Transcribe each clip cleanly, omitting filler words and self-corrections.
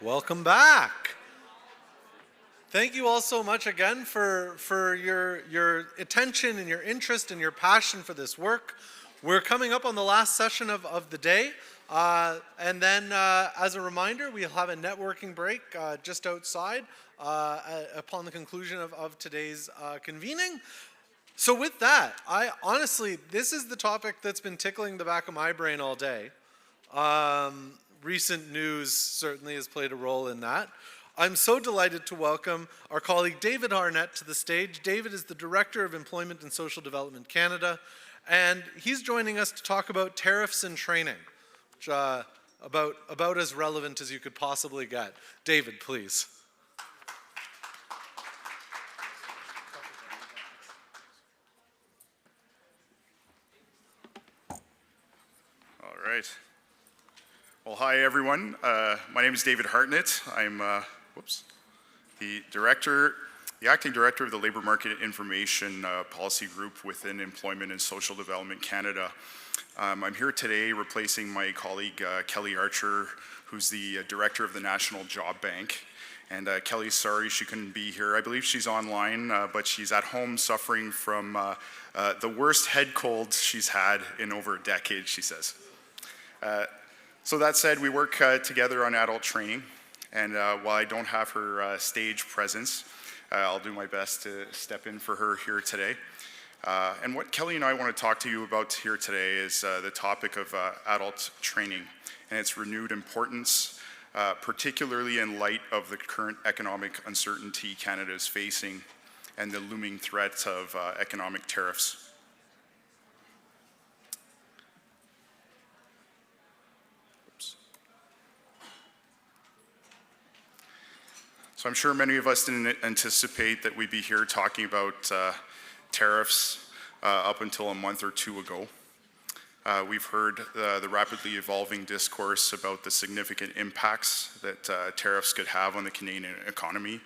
Welcome back. Thank you all so much again for your attention and your interest and your passion for this work. We're coming up on the last session of the day. And then as a reminder, we'll have a networking break just outside upon the conclusion of today's convening. So with that, this is the topic that's been tickling the back of my brain all day. Recent news certainly has played a role in that. I'm so delighted to welcome our colleague David Arnett to the stage. David is the Director of Employment and Social Development Canada, and he's joining us to talk about tariffs and training, which about as relevant as you could possibly get. David, please. All right. Well, hi everyone. My name is David Hartnett. I'm the acting director of the Labour Market Information Policy Group within Employment and Social Development Canada. I'm here today replacing my colleague Kelly Archer, who's the director of the National Job Bank. And Kelly's sorry she couldn't be here. I believe she's online, but she's at home suffering from the worst head cold she's had in over a decade, she says. So that said, we work together on adult training, and while I don't have her stage presence, I'll do my best to step in for her here today. And what Kelly and I want to talk to you about here today is the topic of adult training and its renewed importance, particularly in light of the current economic uncertainty Canada is facing and the looming threat of economic tariffs. So I'm sure many of us didn't anticipate that we'd be here talking about tariffs up until a month or two ago. We've heard the rapidly evolving discourse about the significant impacts that tariffs could have on the Canadian economy,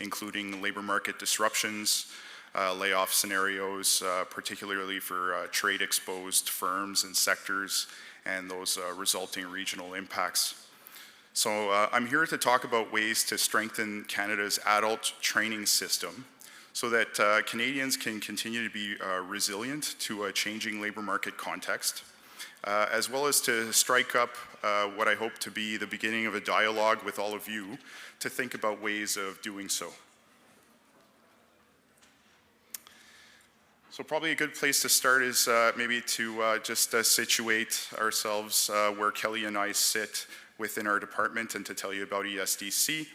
including labor market disruptions, layoff scenarios, particularly for trade-exposed firms and sectors, and those resulting regional impacts. So I'm here to talk about ways to strengthen Canada's adult training system so that Canadians can continue to be resilient to a changing labor market context, as well as to strike up what I hope to be the beginning of a dialogue with all of you to think about ways of doing so. So probably a good place to start is maybe to just situate ourselves where Kelly and I sit within our department and to tell you about ESDC.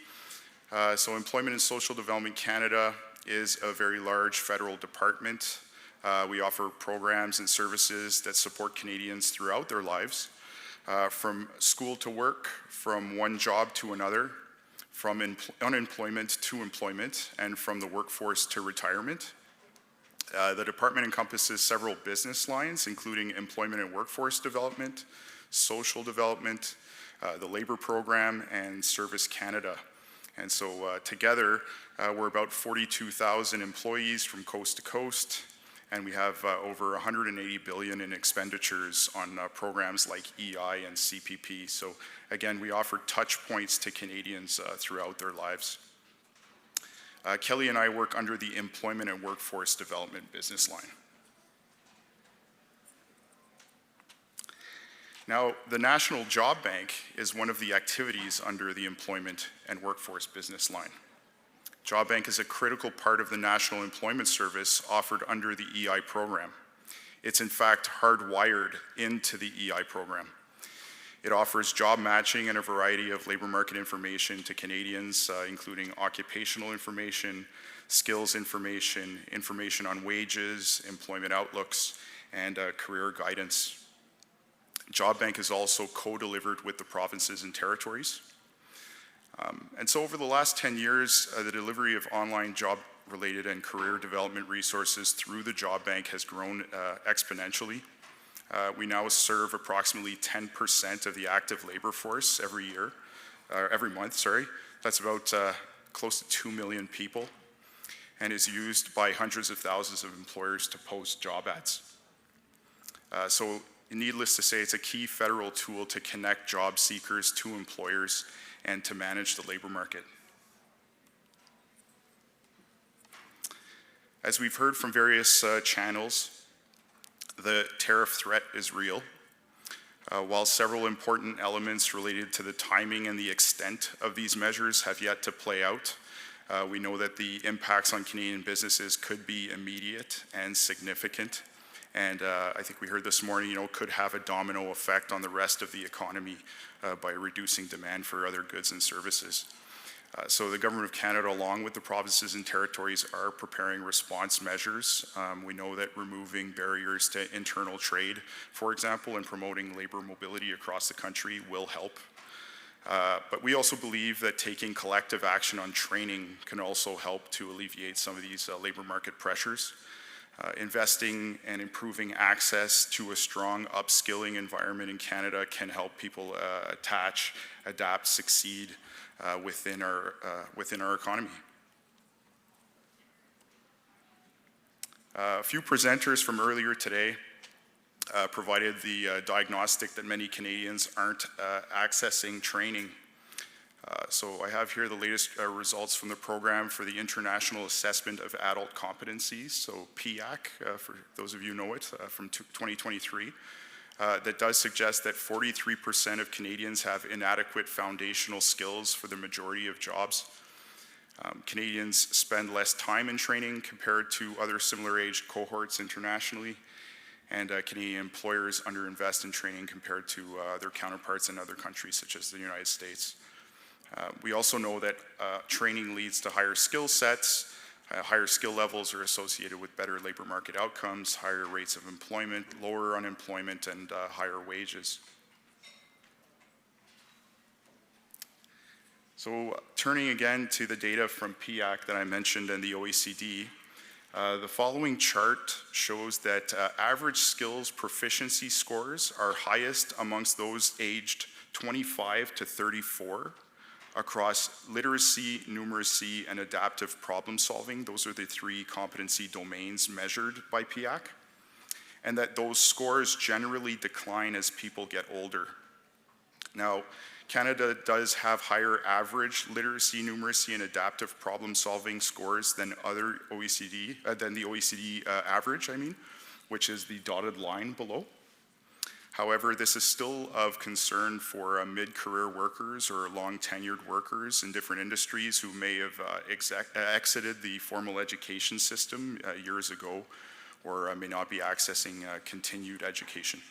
So Employment and Social Development Canada is a very large federal department. We offer programs and services that support Canadians throughout their lives, from school to work, from one job to another, from unemployment to employment, and from the workforce to retirement. The department encompasses several business lines, including employment and workforce development, social development, the Labour Program, and Service Canada. And so together, we're about 42,000 employees from coast to coast, and we have over 180 billion in expenditures on programs like EI and CPP. So again, we offer touch points to Canadians throughout their lives. Kelly and I work under the Employment and Workforce Development business line. Now, the National Job Bank is one of the activities under the Employment and Workforce business line. Job Bank is a critical part of the National Employment Service offered under the EI program. It's in fact hardwired into the EI program. It offers job matching and a variety of labor market information to Canadians, including occupational information, skills information, information on wages, employment outlooks, and career guidance. Job Bank is also co-delivered with the provinces and territories. And so over the last 10 years, the delivery of online job-related and career development resources through the Job Bank has grown exponentially. We now serve approximately 10% of the active labor force every month. That's about close to 2 million people, and is used by hundreds of thousands of employers to post job ads. So needless to say, it's a key federal tool to connect job seekers to employers and to manage the labor market. As we've heard from various channels, the tariff threat is real. While several important elements related to the timing and the extent of these measures have yet to play out, we know that the impacts on Canadian businesses could be immediate and significant. And I think we heard this morning, could have a domino effect on the rest of the economy by reducing demand for other goods and services. So the Government of Canada, along with the provinces and territories, are preparing response measures. We know that removing barriers to internal trade, for example, and promoting labor mobility across the country will help. But we also believe that taking collective action on training can also help to alleviate some of these labor market pressures. Investing and improving access to a strong upskilling environment in Canada can help people attach, adapt, succeed within our economy. A few presenters from earlier today provided the diagnostic that many Canadians aren't accessing training. So I have here the latest results from the program for the International Assessment of Adult Competencies, so PIAC, for those of you who know it, from 2023. That does suggest that 43% of Canadians have inadequate foundational skills for the majority of jobs. Canadians spend less time in training compared to other similar aged cohorts internationally, and Canadian employers underinvest in training compared to their counterparts in other countries such as the United States. We also know that training leads to higher skill sets. Higher skill levels are associated with better labor market outcomes, higher rates of employment, lower unemployment, and higher wages. So turning again to the data from PIAC that I mentioned and the OECD, the following chart shows that average skills proficiency scores are highest amongst those aged 25 to 34 across literacy, numeracy, and adaptive problem solving. Those are the three competency domains measured by PIAC, and that those scores generally decline as people get older. Now, Canada does have higher average literacy, numeracy, and adaptive problem solving scores than the OECD average, which is the dotted line below. However, this is still of concern for mid-career workers or long-tenured workers in different industries who may have exited the formal education system years ago or may not be accessing continued education.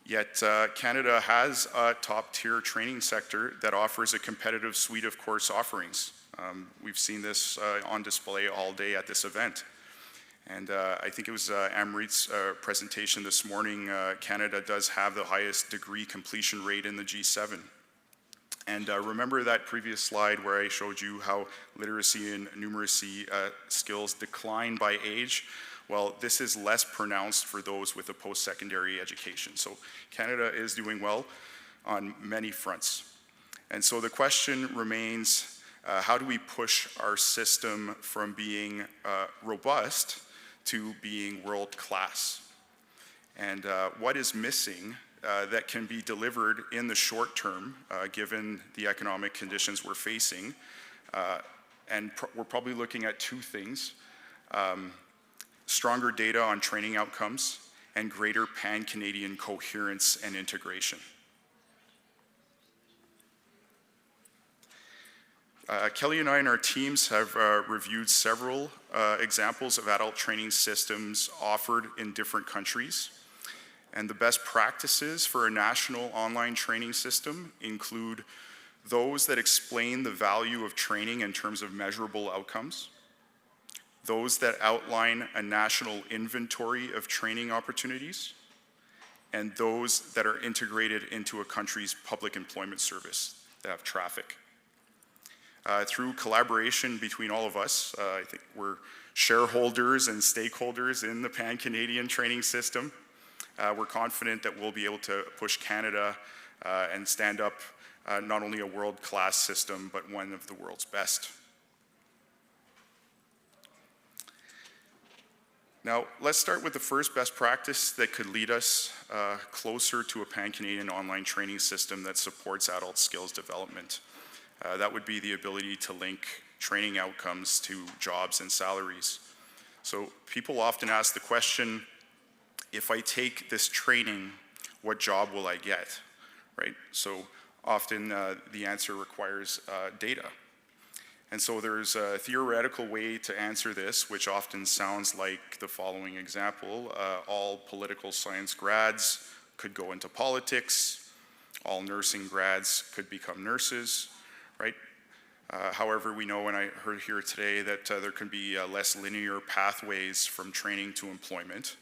Yet Canada has a top-tier training sector that offers a competitive suite of course offerings. We've seen this on display all day at this event. And I think it was Amrit's presentation this morning. Canada does have the highest degree completion rate in the G7. And remember that previous slide where I showed you how literacy and numeracy skills decline by age? Well, this is less pronounced for those with a post-secondary education. So Canada is doing well on many fronts. And so the question remains, how do we push our system from being robust to being world-class? And what is missing that can be delivered in the short term, given the economic conditions we're facing? We're probably looking at two things: stronger data on training outcomes and greater pan-Canadian coherence and integration. Kelly and I and our teams have reviewed several examples of adult training systems offered in different countries. And the best practices for a national online training system include those that explain the value of training in terms of measurable outcomes, those that outline a national inventory of training opportunities, and those that are integrated into a country's public employment service that have traffic. Through collaboration between all of us, I think we're shareholders and stakeholders in the pan-Canadian training system. We're confident that we'll be able to push Canada and stand up not only a world-class system, but one of the world's best. Now, let's start with the first best practice that could lead us closer to a pan-Canadian online training system that supports adult skills development. That would be the ability to link training outcomes to jobs and salaries. So people often ask the question, if I take this training, what job will I get, right? So often the answer requires data. And so there's a theoretical way to answer this, which often sounds like the following example. All political science grads could go into politics. All nursing grads could become nurses, right? However, we know, and I heard here today, that there can be less linear pathways from training to employment.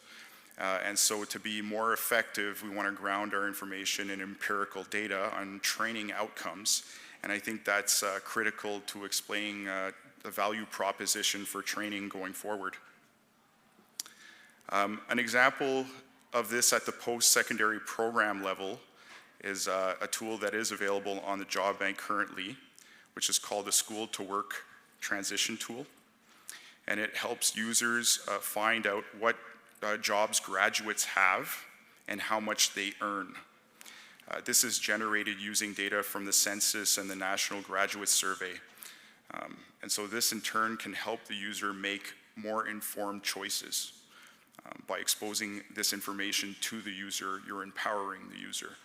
And so to be more effective, we want to ground our information in empirical data on training outcomes. And I think that's critical to explaining the value proposition for training going forward. An example of this at the post-secondary program level is a tool that is available on the Job Bank currently, which is called the School to Work Transition Tool. And it helps users find out what jobs graduates have and how much they earn. This is generated using data from the census and the National Graduate Survey. And so this in turn can help the user make more informed choices. By exposing this information to the user, you're empowering the user.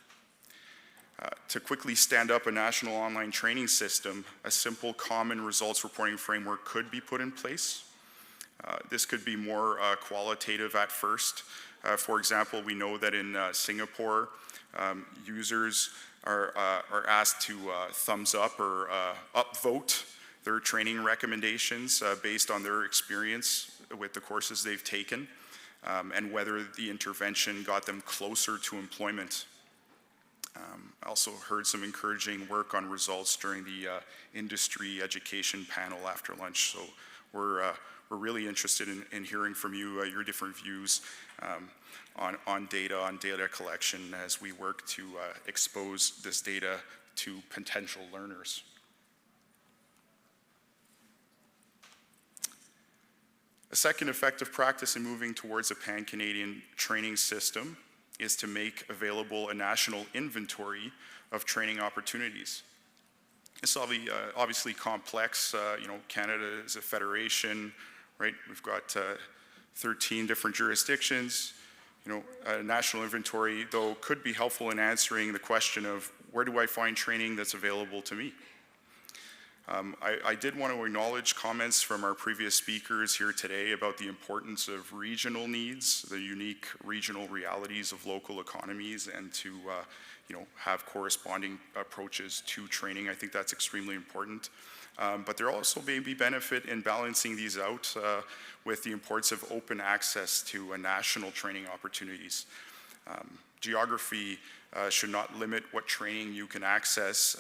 To quickly stand up a national online training system, a simple common results reporting framework could be put in place. This could be more qualitative at first. For example, we know that in Singapore, users are asked to thumbs up or upvote their training recommendations based on their experience with the courses they've taken and whether the intervention got them closer to employment. I also heard some encouraging work on results during the industry education panel after lunch. So we're really interested in hearing from you, your different views on data collection as we work to expose this data to potential learners. A second effective practice in moving towards a pan-Canadian training system is to make available a national inventory of training opportunities. It's obviously complex. Canada is a federation, right? We've got 13 different jurisdictions. A national inventory, though, could be helpful in answering the question of where do I find training that's available to me? I did want to acknowledge comments from our previous speakers here today about the importance of regional needs, the unique regional realities of local economies, and to have corresponding approaches to training. I think that's extremely important. But there also may be benefit in balancing these out with the importance of open access to national training opportunities. Geography should not limit what training you can access,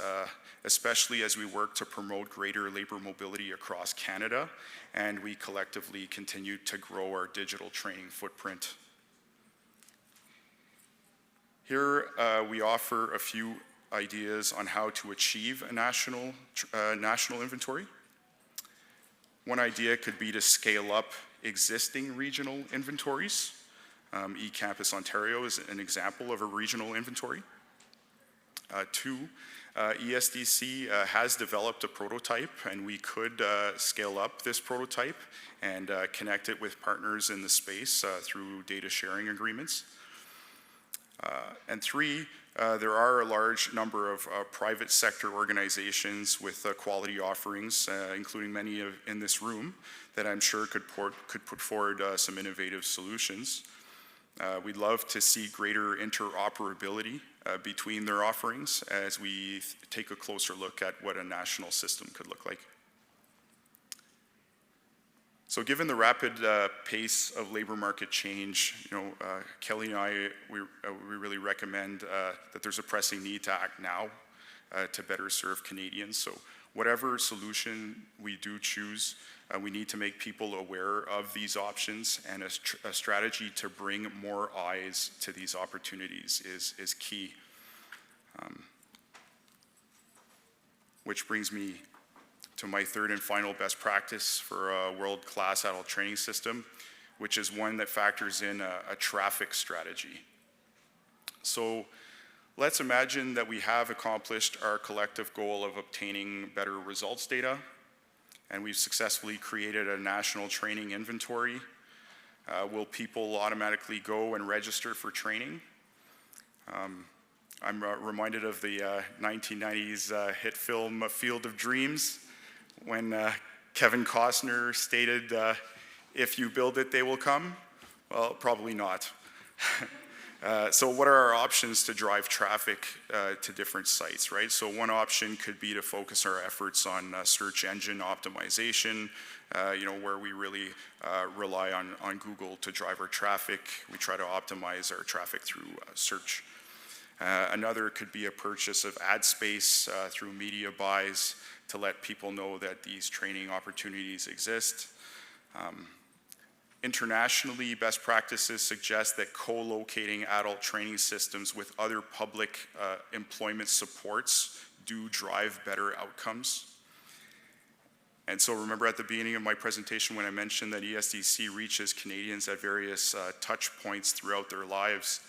especially as we work to promote greater labor mobility across Canada and we collectively continue to grow our digital training footprint. Here we offer a few ideas on how to achieve a national inventory. One idea could be to scale up existing regional inventories. eCampus Ontario is an example of a regional inventory. Two, ESDC has developed a prototype, and we could scale up this prototype and connect it with partners in the space through data sharing agreements. And three, there are a large number of private sector organizations with quality offerings, including many in this room, that I'm sure could put forward some innovative solutions. We'd love to see greater interoperability between their offerings as we take a closer look at what a national system could look like. So given the rapid pace of labor market change, Kelly and I, we really recommend that there's a pressing need to act now to better serve Canadians. So whatever solution we do choose, we need to make people aware of these options, and a strategy to bring more eyes to these opportunities is key. Which brings me to my third and final best practice for a world-class adult training system. which is one that factors in a traffic strategy. So let's imagine that we have accomplished our collective goal of obtaining better results data, and we've successfully created a national training inventory. Will people automatically go and register for training? I'm reminded of the 1990s hit film Field of Dreams, when Kevin Costner stated, if you build it, they will come. Well, probably not. So what are our options to drive traffic to different sites, right? So one option could be to focus our efforts on search engine optimization, where we really rely on Google to drive our traffic. We try to optimize our traffic through search. Another could be a purchase of ad space through media buys to let people know that these training opportunities exist. Internationally, best practices suggest that co-locating adult training systems with other public employment supports do drive better outcomes. And so remember at the beginning of my presentation when I mentioned that ESDC reaches Canadians at various touch points throughout their lives.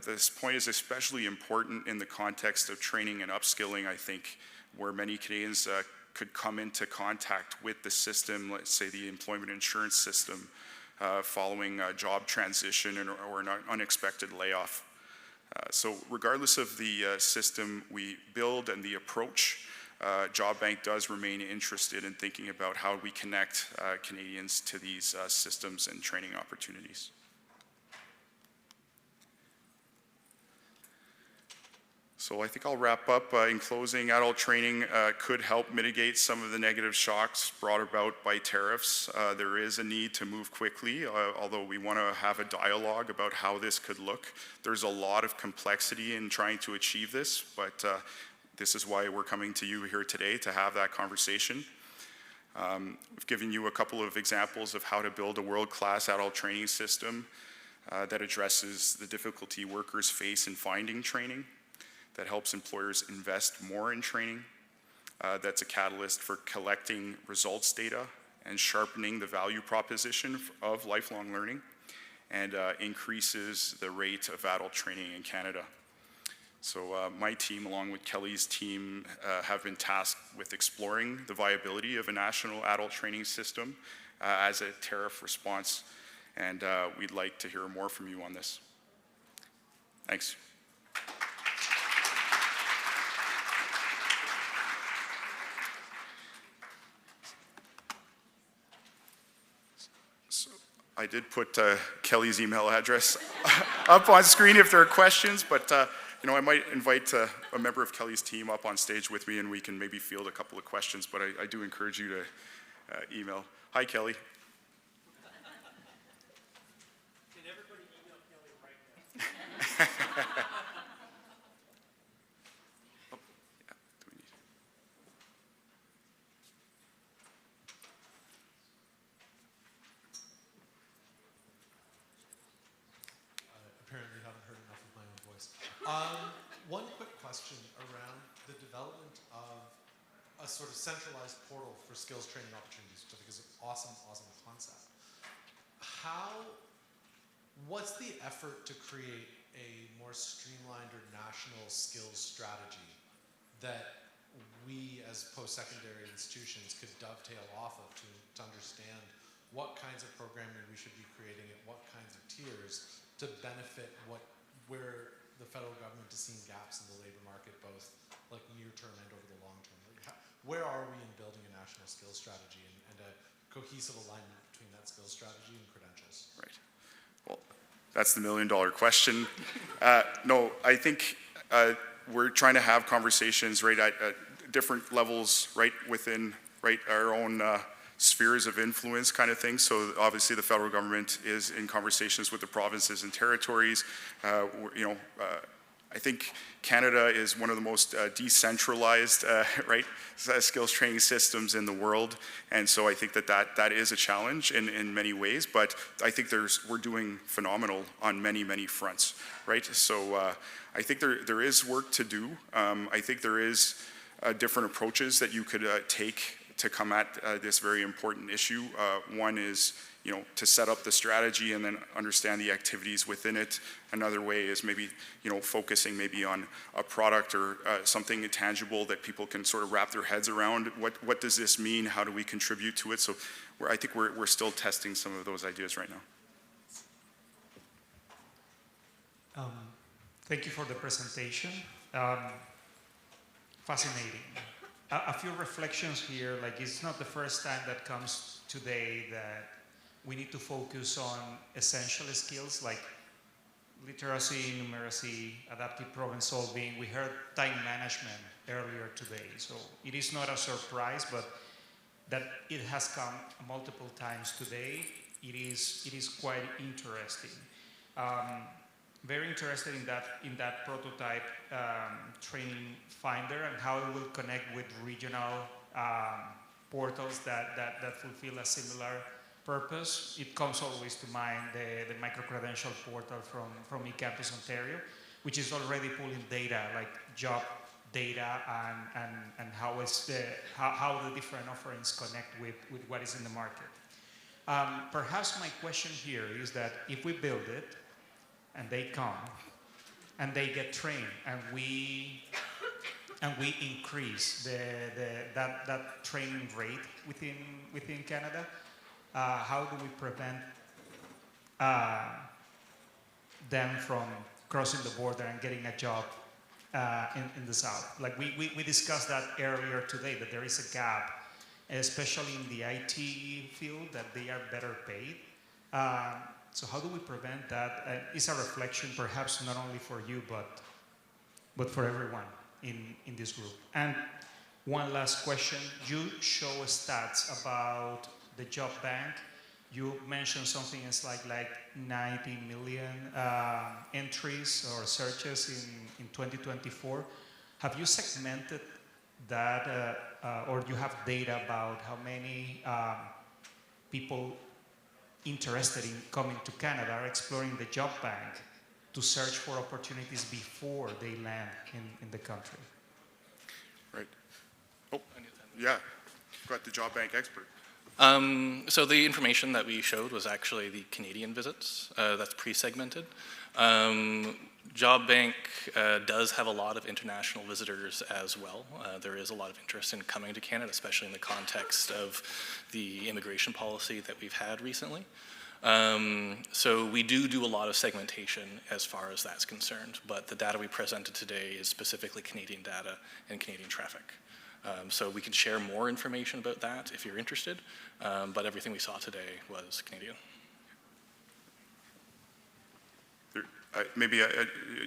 This point is especially important in the context of training and upskilling, I think, where many Canadians could come into contact with the system, let's say the employment insurance system, following a job transition or an unexpected layoff. So regardless of the system we build and the approach, JobBank does remain interested in thinking about how we connect Canadians to these systems and training opportunities. So I think I'll wrap up. In closing, adult training could help mitigate some of the negative shocks brought about by tariffs. There is a need to move quickly, although we want to have a dialogue about how this could look. There's a lot of complexity in trying to achieve this, but this is why we're coming to you here today to have that conversation. We've given you a couple of examples of how to build a world-class adult training system that addresses the difficulty workers face in finding training, that helps employers invest more in training, that's a catalyst for collecting results data and sharpening the value proposition of lifelong learning, and increases the rate of adult training in Canada. So my team, along with Kelly's team, have been tasked with exploring the viability of a national adult training system as a tariff response, and we'd like to hear more from you on this. Thanks. I did put Kelly's email address up on screen if there are questions, but I might invite a member of Kelly's team up on stage with me and we can maybe field a couple of questions, but I do encourage you to email. Hi, Kelly. Can everybody email Kelly right now? Apparently haven't heard enough of my own voice. One quick question around the development of a sort of centralized portal for skills training opportunities, which I think is an awesome concept. What's the effort to create a more streamlined or national skills strategy that we as post-secondary institutions could dovetail off of to understand what kinds of programming we should be creating at what kinds of tiers to benefit where the federal government is seeing gaps in the labor market, both like near term and over the long term. Where are we in building a national skills strategy and a cohesive alignment between that skills strategy and credentials? Right. Well, that's the million-dollar question. No, I think we're trying to have conversations right at different levels, right within our own spheres of influence kind of thing. So obviously the federal government is in conversations with the provinces and territories. I think Canada is one of the most decentralized skills training systems in the world. And so I think that is a challenge in many ways, but I think we're doing phenomenal on many, many fronts, right? So I think there is work to do. I think there is different approaches that you could take to come at this very important issue. One is, to set up the strategy and then understand the activities within it. Another way is maybe, focusing maybe on a product or something tangible that people can sort of wrap their heads around. What does this mean? How do we contribute to it? So I think we're still testing some of those ideas right now. Thank you for the presentation. Fascinating. A few reflections here, like it's not the first time that comes today that we need to focus on essential skills like literacy, numeracy, adaptive problem solving. We heard time management earlier today, so it is not a surprise, but that it has come multiple times today. It is quite interesting. Very interested in that prototype training finder and how it will connect with regional portals that fulfill a similar purpose. It comes always to mind the micro-credential portal from eCampus Ontario, which is already pulling data like job data and how the different offerings connect with what is in the market. Perhaps my question here is that if we build it and they come and they get trained and we increase that training rate within Canada, how do we prevent them from crossing the border and getting a job in the South? Like we discussed that earlier today, that there is a gap, especially in the IT field, that they are better paid. So how do we prevent that? It's a reflection perhaps not only for you, but for everyone in this group. And one last question. You show stats about the job bank. You mentioned something in slide like 90 million entries or searches in 2024. Have you segmented that or do you have data about how many people interested in coming to Canada are exploring the job bank to search for opportunities before they land in the country? Right. Oh, yeah. Got the job bank expert. So the information that we showed was actually the Canadian visits. That's pre-segmented. Job Bank does have a lot of international visitors as well. There is a lot of interest in coming to Canada, especially in the context of the immigration policy that we've had recently. So we do a lot of segmentation as far as that's concerned, but the data we presented today is specifically Canadian data and Canadian traffic. So we can share more information about that if you're interested, but everything we saw today was Canadian.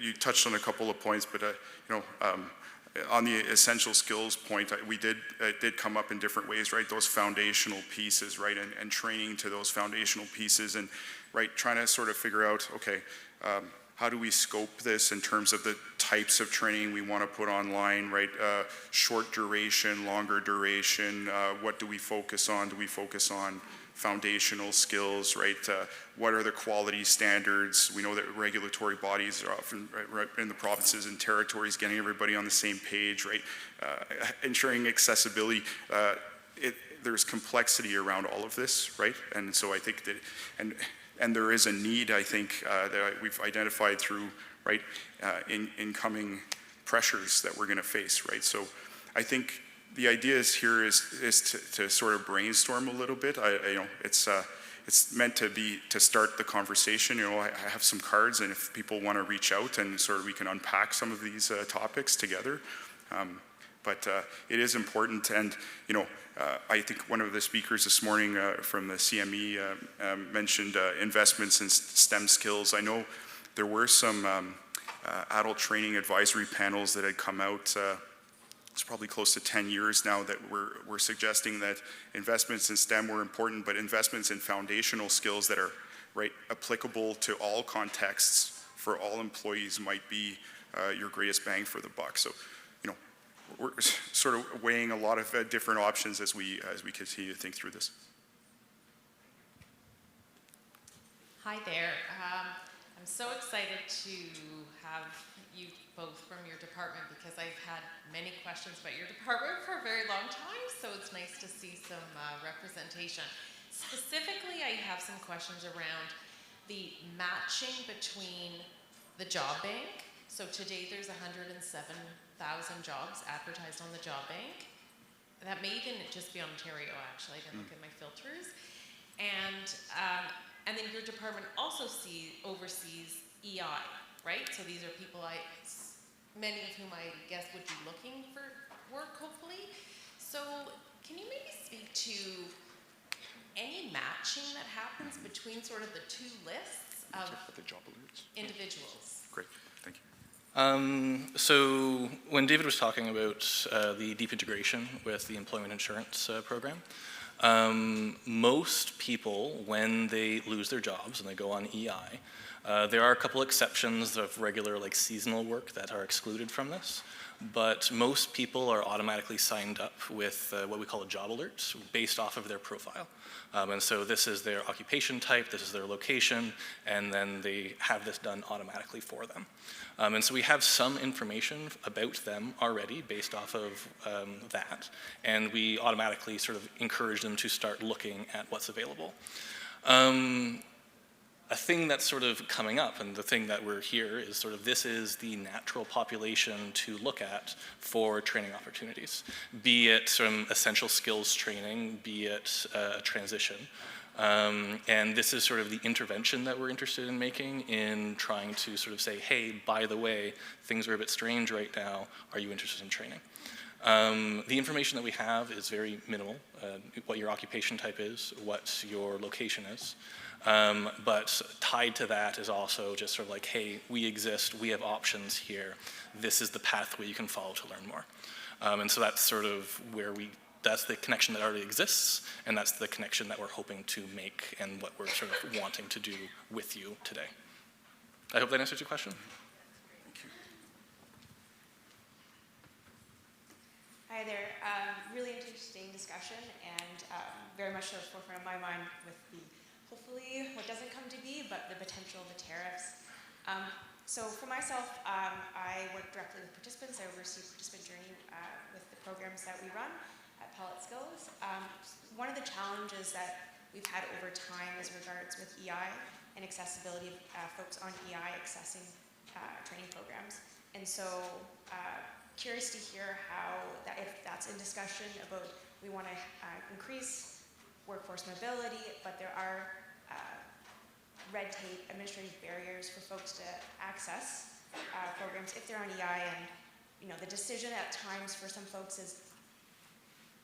You touched on a couple of points, but on the essential skills point, it did come up in different ways, right? Those foundational pieces, right, and training to those foundational pieces, and right, trying to sort of figure out, okay, how do we scope this in terms of the types of training we want to put online, right? Short duration, longer duration. What do we focus on? Do we focus on foundational skills, right? What are the quality standards? We know that regulatory bodies are often right in the provinces and territories, getting everybody on the same page, right? Ensuring accessibility. There's complexity around all of this, right? And so I think that, and there is a need, I think, that we've identified through, right, incoming pressures that we're going to face, right? So I think the idea is here is to sort of brainstorm a little bit. It's meant to start the conversation. I have some cards, and if people want to reach out and sort of we can unpack some of these topics together. But it is important, and I think one of the speakers this morning from the CME mentioned investments in STEM skills. I know there were some adult training advisory panels that had come out. It's probably close to 10 years now that we're suggesting that investments in STEM were important, but investments in foundational skills that are right applicable to all contexts for all employees might be your greatest bang for the buck. So, we're sort of weighing a lot of different options as we continue to think through this. Hi there. I'm so excited to have you both from your department because I've had many questions about your department for a very long time, so it's nice to see some representation. Specifically, I have some questions around the matching between the job bank. So today there's 107,000 jobs advertised on the job bank. That may even just be Ontario, actually. I didn't look at my filters. And then your department also oversees EI, right? So these are people many of whom I guess would be looking for work, hopefully. So can you maybe speak to any matching that happens between sort of the two lists of the job alerts. individuals? Great, thank you. So when David was talking about the deep integration with the employment insurance program, most people, when they lose their jobs and they go on EI, there are a couple exceptions of regular like seasonal work that are excluded from this, but most people are automatically signed up with what we call a job alert based off of their profile. And so this is their occupation type, this is their location, and then they have this done automatically for them. And so we have some information about them already based off of that, and we automatically sort of encourage them to start looking at what's available. A thing that's sort of coming up, and the thing that we're here is sort of this is the natural population to look at for training opportunities, be it some essential skills training, be it a transition. And this is sort of the intervention that we're interested in making in trying to sort of say, hey, by the way, things are a bit strange right now. Are you interested in training? The information that we have is very minimal, what your occupation type is, what your location is. But tied to that is also just sort of like, hey, we exist, we have options here. This is the pathway you can follow to learn more. And so that's sort of where that's the connection that already exists, and that's the connection that we're hoping to make and what we're sort of wanting to do with you today. I hope that answers your question. Hi there. Really interesting discussion, and very much to the forefront of my mind with the hopefully what doesn't come to be, but the potential of the tariffs. So for myself, I work directly with participants. I oversee participant journey with the programs that we run at Pellet Skills. One of the challenges that we've had over time is regards with EI and accessibility of folks on EI accessing training programs. And so curious to hear how, if that's in discussion about we want to increase workforce mobility, but there are red tape, administrative barriers for folks to access programs if they're on EI, and the decision at times for some folks is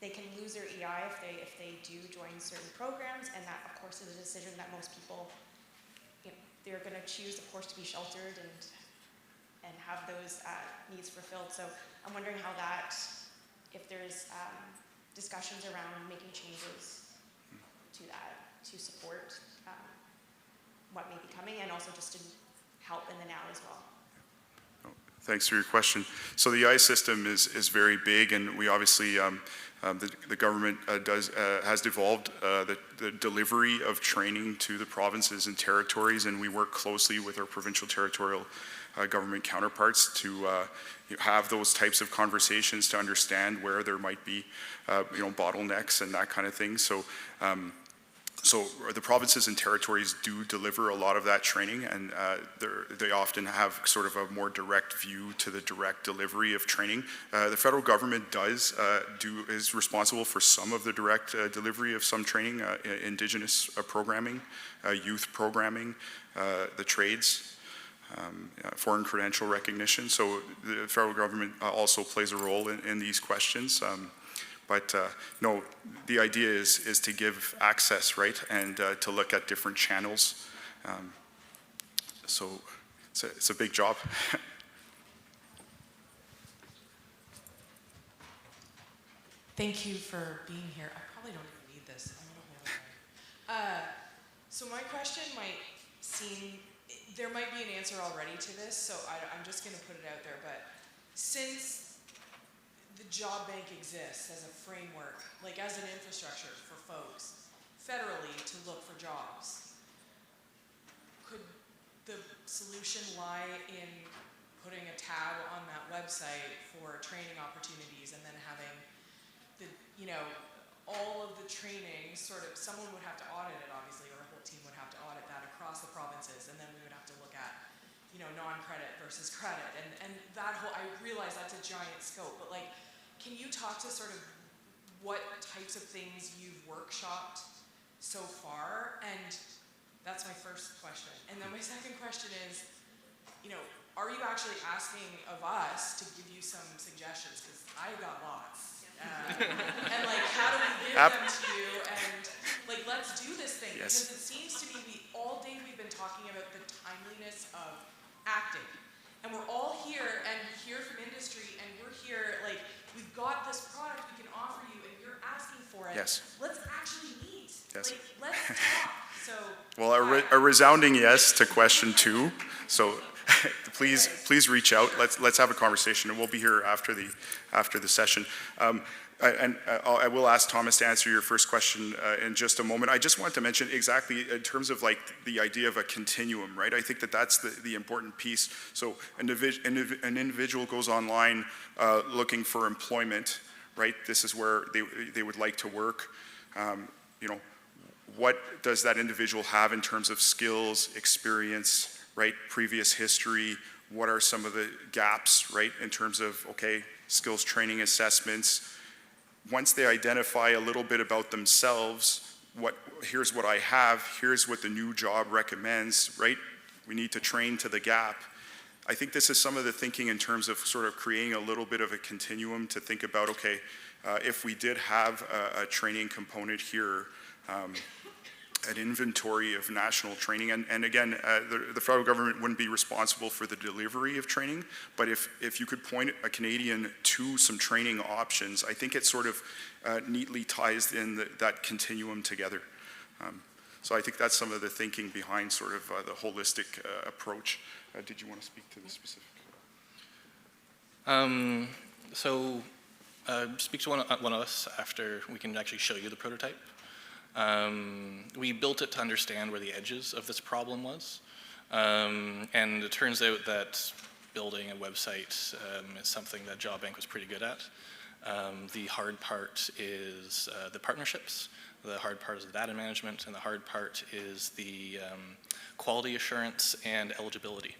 they can lose their EI if they do join certain programs, and that of course is a decision that most people they're going to choose, of course, to be sheltered and have those needs fulfilled. So I'm wondering how that, if there's discussions around making changes to that to support what may be coming, and also just to help in the now as well. Thanks for your question. So the EI system is very big, and we obviously, the government has devolved the delivery of training to the provinces and territories, and we work closely with our provincial territorial government counterparts to have those types of conversations to understand where there might be bottlenecks and that kind of thing. So so the provinces and territories do deliver a lot of that training, and they often have sort of a more direct view to the direct delivery of training. The federal government is responsible for some of the direct delivery of some training, Indigenous programming, youth programming, the trades, foreign credential recognition. So the federal government also plays a role in these questions. But no, the idea is to give access, right, and to look at different channels. So it's a big job. Thank you for being here. I probably don't even need this. I'm gonna hold it. So my question might seem, there might be an answer already to this, so I'm just going to put it out there, but since the job bank exists as a framework, like as an infrastructure for folks federally to look for jobs, could the solution lie in putting a tab on that website for training opportunities and then having the, all of the training sort of, someone would have to audit it obviously, or a whole team would have to audit that across the provinces, and then we would have to look at, non-credit versus credit, and that whole, I realize that's a giant scope, but like, can you talk to sort of what types of things you've workshopped so far? And that's my first question. And then my second question is, are you actually asking of us to give you some suggestions? Because I've got lots. And like, how do we give them to you? And like, let's do this thing. Yes. Because it seems to me all day we've been talking about the timeliness of acting. And we're all here and hear from industry, and we're here, like, we've got this product we can offer you, and you're asking for it. Yes. Let's actually meet. Yes. Like, let's talk. So. Well, a resounding yes to question 2. So please reach out. Let's have a conversation, and we'll be here after the session. I will ask Thomas to answer your first question in just a moment. I just want to mention exactly in terms of like the idea of a continuum, right? I think that's the important piece. So an individual goes online looking for employment, right? This is where they would like to work. What does that individual have in terms of skills, experience, right? Previous history. What are some of the gaps, right? In terms of, skills training assessments. Once they identify a little bit about themselves, here's what I have, here's what the new job recommends, right? We need to train to the gap. I think this is some of the thinking in terms of sort of creating a little bit of a continuum to think about, if we did have a training component here, an inventory of national training, and again, the federal government wouldn't be responsible for the delivery of training, but if you could point a Canadian to some training options, I think it sort of neatly ties in that continuum together. So I think that's some of the thinking behind sort of the holistic approach. Did you want to speak to the specific? Speak to one of us after we can actually show you the prototype. We built it to understand where the edges of this problem was, and it turns out that building a website is something that JobBank was pretty good at. The hard part is the partnerships, the hard part is the data management, and the hard part is the quality assurance and eligibility.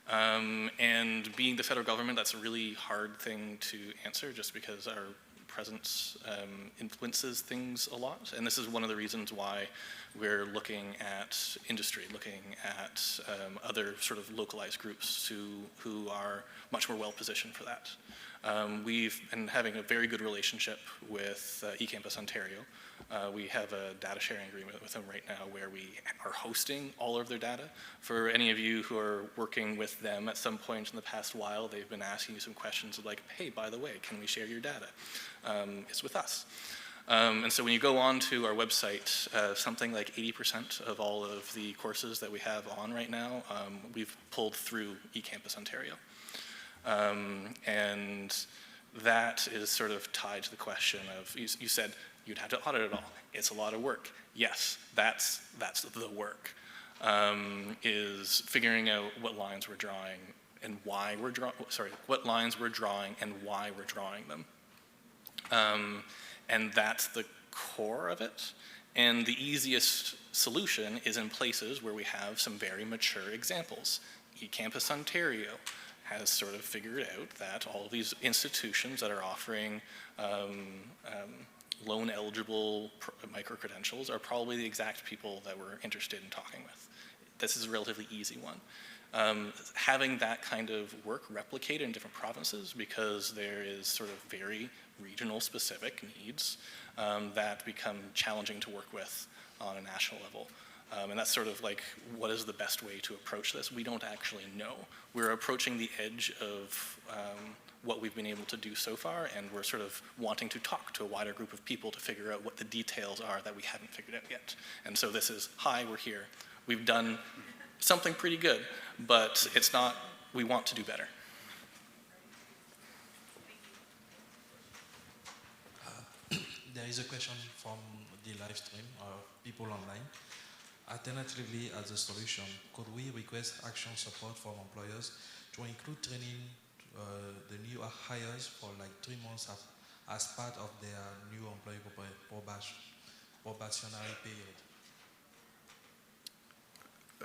And being the federal government, that's a really hard thing to answer just because our presence influences things a lot, and this is one of the reasons why we're looking at industry, looking at other sort of localized groups who are much more well positioned for that. We've been having a very good relationship with eCampus Ontario. We have a data sharing agreement with them right now where we are hosting all of their data. For any of you who are working with them at some point in the past while, they've been asking you some questions like, hey, by the way, can we share your data? It's with us. And so when you go on to our website, something like 80% of all of the courses that we have on right now, we've pulled through eCampus Ontario. And that is sort of tied to the question of, you said you'd have to audit it all. It's a lot of work. Yes, that's the work, is figuring out what lines we're drawing and why we're what lines we're drawing and why we're drawing them. And that's the core of it. And the easiest solution is in places where we have some very mature examples. eCampus Ontario has sort of figured out that all of these institutions that are offering loan-eligible micro-credentials are probably the exact people that we're interested in talking with. This is a relatively easy one. Having that kind of work replicated in different provinces, because there is sort of very regional specific needs that become challenging to work with on a national level. And that's sort of like, what is the best way to approach this? We don't actually know. We're approaching the edge of what we've been able to do so far, and we're sort of wanting to talk to a wider group of people to figure out what the details are that we haven't figured out yet. And so this is, hi, we're here. We've done something pretty good, but it's not, we want to do better. There is a question from the live stream, people online. Alternatively, as a solution, could we request action support from employers to include training the new hires for like 3 months as part of their new employee probationary period?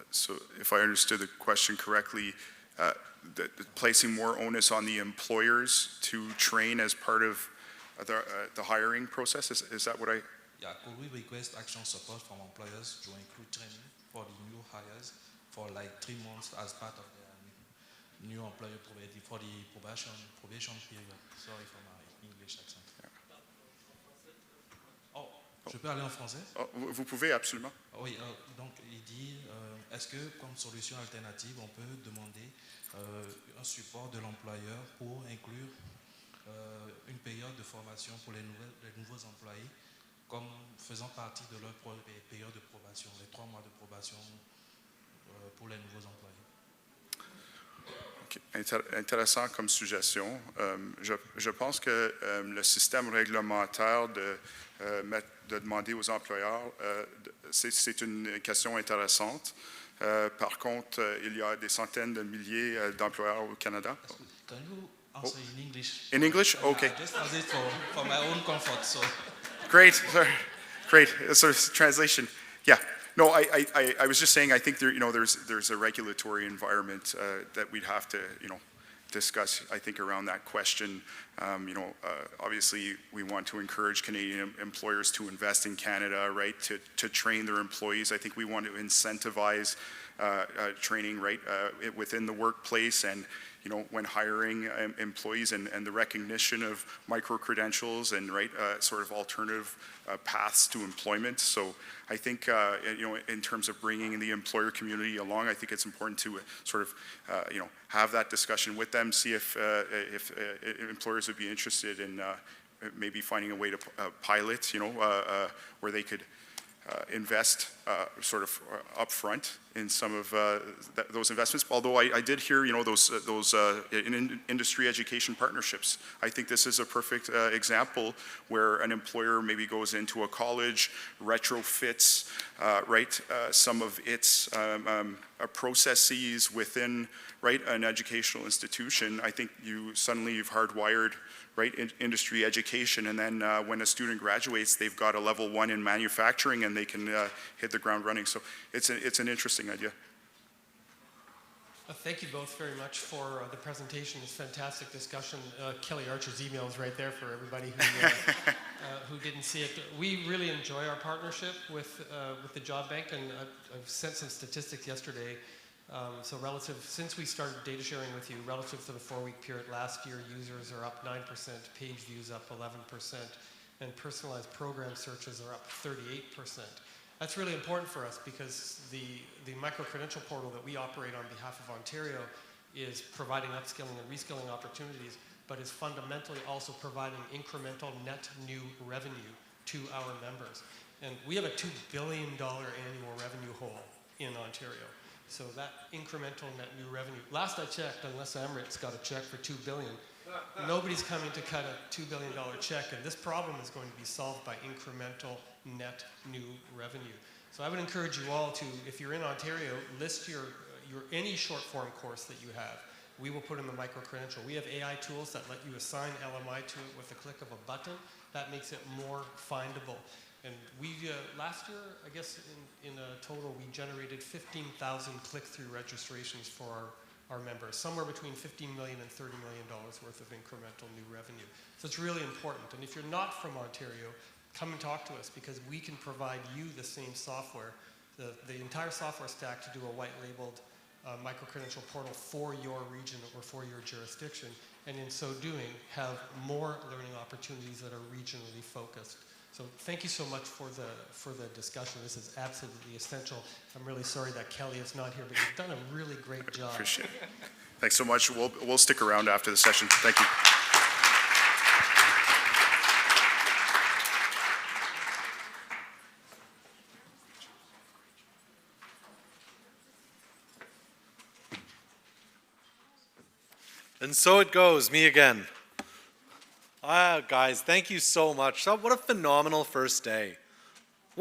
So if I understood the question correctly, placing more onus on the employers to train as part of the hiring process, is that what I? Yeah, could we request action support from employers to include training for the new hires for like 3 months as part of their new employee for the probation period? Sorry for my English accent. Oh, je peux aller en français? Oh, vous pouvez absolument. Oui, donc il dit, est-ce que comme solution alternative, on peut demander un support de l'employeur pour inclure une période de formation pour les nouveaux employés, comme faisant partie de leur période de probation, les 3 mois de probation pour les nouveaux employés? Okay. Intéressant comme suggestion. Je pense que le système réglementaire de demander aux employeurs, c'est une question intéressante. Par contre, il y a des centaines de milliers d'employeurs au Canada. Can you answer in English? In English? Okay. I just asked it for my own comfort. So. Great. Great. So translation. Yeah. No, I was just saying, I think there's a regulatory environment that we'd have to, discuss, I think, around that question. Obviously, we want to encourage Canadian employers to invest in Canada, right, to train their employees. I think we want to incentivize training, right, within the workplace and, when hiring employees and the recognition of micro-credentials and, right, sort of alternative paths to employment. So I think, in terms of bringing the employer community along, I think it's important to sort of, have that discussion with them, see if employers would be interested in maybe finding a way to pilot, where they could invest sort of upfront in some of those investments. Although I did hear, those industry education partnerships. I think this is a perfect example where an employer maybe goes into a college, retrofits, some of its processes within, right, an educational institution. I think you've hardwired, right, industry education, and then when a student graduates, they've got a level 1 in manufacturing, and they can hit the ground running. So it's an interesting idea. Thank you both very much for the presentation. It's fantastic discussion. Kelly Archer's email is right there for everybody who didn't see it. We really enjoy our partnership with the Job Bank, and I've sent some statistics yesterday. So since we started data sharing with you, relative to the 4-week period last year, users are up 9%, page views up 11%, and personalized program searches are up 38%. That's really important for us because the micro-credential portal that we operate on behalf of Ontario is providing upskilling and reskilling opportunities, but is fundamentally also providing incremental net new revenue to our members. And we have a $2 billion annual revenue hole in Ontario. So that incremental net new revenue, last I checked, unless Emirates got a check for $2 billion, nobody's coming to cut a $2 billion check, and this problem is going to be solved by incremental net new revenue. So I would encourage you all to, if you're in Ontario, list your any short form course that you have. We will put in the micro-credential. We have AI tools that let you assign LMI to it with a click of a button. That makes it more findable. And we, last year, I guess in a total, we generated 15,000 click-through registrations for our members, somewhere between $15 million and $30 million worth of incremental new revenue. So it's really important. And if you're not from Ontario, come and talk to us because we can provide you the same software, the entire software stack to do a white-labeled micro-credential portal for your region or for your jurisdiction, and in so doing, have more learning opportunities that are regionally focused. So thank you so much for the discussion. This is absolutely essential. I'm really sorry that Kelly is not here, but you've done a really great job. Appreciate it. Thanks so much. We'll stick around after the session. Thank you. And so it goes, me again. Guys, thank you so much. What a phenomenal first day.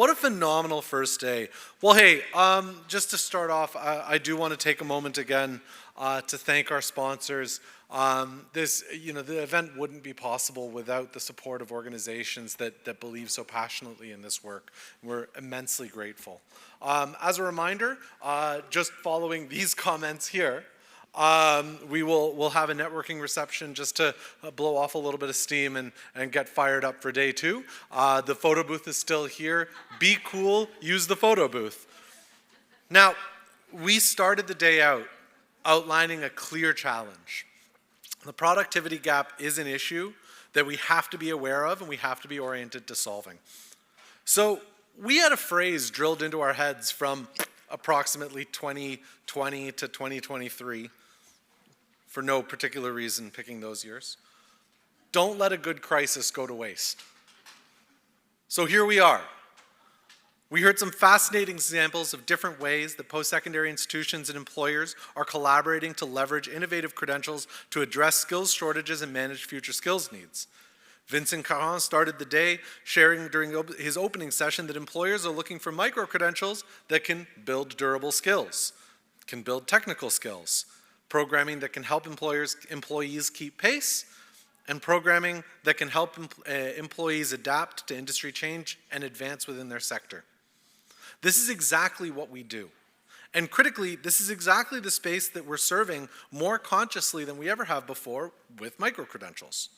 What a phenomenal first day. Well, hey, just to start off, I do want to take a moment again to thank our sponsors. The event wouldn't be possible without the support of organizations that believe so passionately in this work. We're immensely grateful. As a reminder, just following these comments here, we'll have a networking reception just to blow off a little bit of steam and get fired up for day 2. The photo booth is still here. Be cool, use the photo booth. Now, we started the day out outlining a clear challenge. The productivity gap is an issue that we have to be aware of and we have to be oriented to solving. So we had a phrase drilled into our heads from approximately 2020 to 2023, for no particular reason picking those years. Don't let a good crisis go to waste. So here we are. We heard some fascinating examples of different ways that post-secondary institutions and employers are collaborating to leverage innovative credentials to address skills shortages and manage future skills needs. Vincent Caron started the day sharing during his opening session that employers are looking for micro-credentials that can build durable skills, can build technical skills, programming that can help employees keep pace, and programming that can help employees adapt to industry change and advance within their sector. This is exactly what we do. And critically, this is exactly the space that we're serving more consciously than we ever have before with micro-credentials.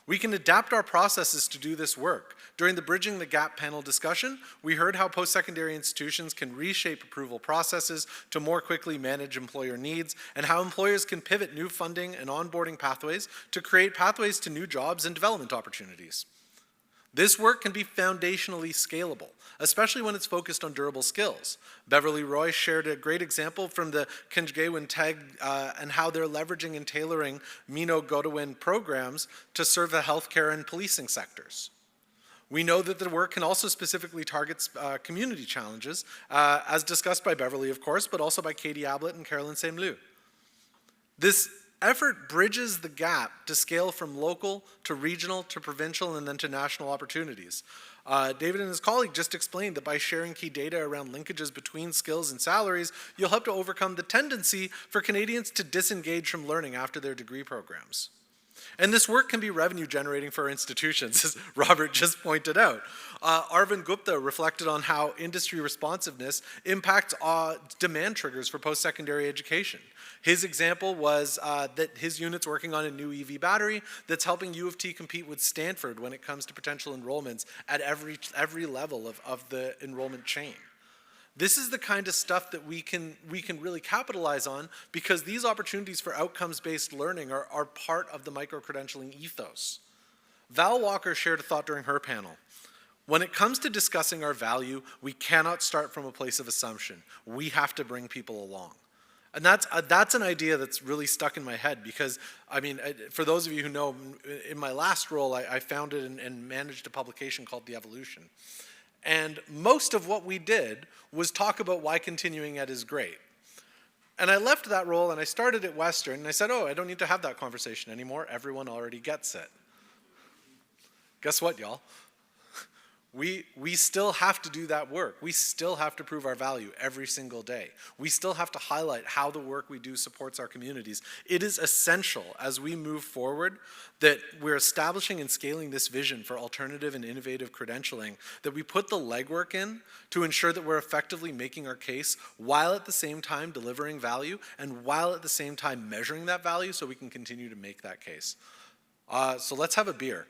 We can adapt our processes to do this work. During the Bridging the Gap panel discussion, we heard how post-secondary institutions can reshape approval processes to more quickly manage employer needs, and how employers can pivot new funding and onboarding pathways to create pathways to new jobs and development opportunities. This work can be foundationally scalable, especially when it's focused on durable skills. Beverly Roy shared a great example from the Kinjgewin TEG and how they're leveraging and tailoring Mino Godwin programs to serve the healthcare and policing sectors. We know that the work can also specifically target community challenges, as discussed by Beverly, of course, but also by Katie Ablett and Carolyn Saint-Leu. This effort bridges the gap to scale from local to regional to provincial and then to national opportunities. David and his colleague just explained that by sharing key data around linkages between skills and salaries, you'll help to overcome the tendency for Canadians to disengage from learning after their degree programs. And this work can be revenue generating for our institutions, as Robert just pointed out. Arvind Gupta reflected on how industry responsiveness impacts demand triggers for post-secondary education. His example was that his unit's working on a new EV battery that's helping U of T compete with Stanford when it comes to potential enrollments at every level of the enrollment chain. This is the kind of stuff that we can really capitalize on, because these opportunities for outcomes-based learning are part of the micro-credentialing ethos. Val Walker shared a thought during her panel. When it comes to discussing our value, we cannot start from a place of assumption. We have to bring people along. And that's an idea that's really stuck in my head, because, I mean, for those of you who know, in my last role, I founded and managed a publication called The Evolution. And most of what we did was talk about why continuing ed is great. And I left that role and I started at Western, and I said, oh, I don't need to have that conversation anymore. Everyone already gets it. Guess what, y'all? We still have to do that work. We still have to prove our value every single day. We still have to highlight how the work we do supports our communities. It is essential as we move forward that we're establishing and scaling this vision for alternative and innovative credentialing, that we put the legwork in to ensure that we're effectively making our case while at the same time delivering value and while at the same time measuring that value so we can continue to make that case. So let's have a beer.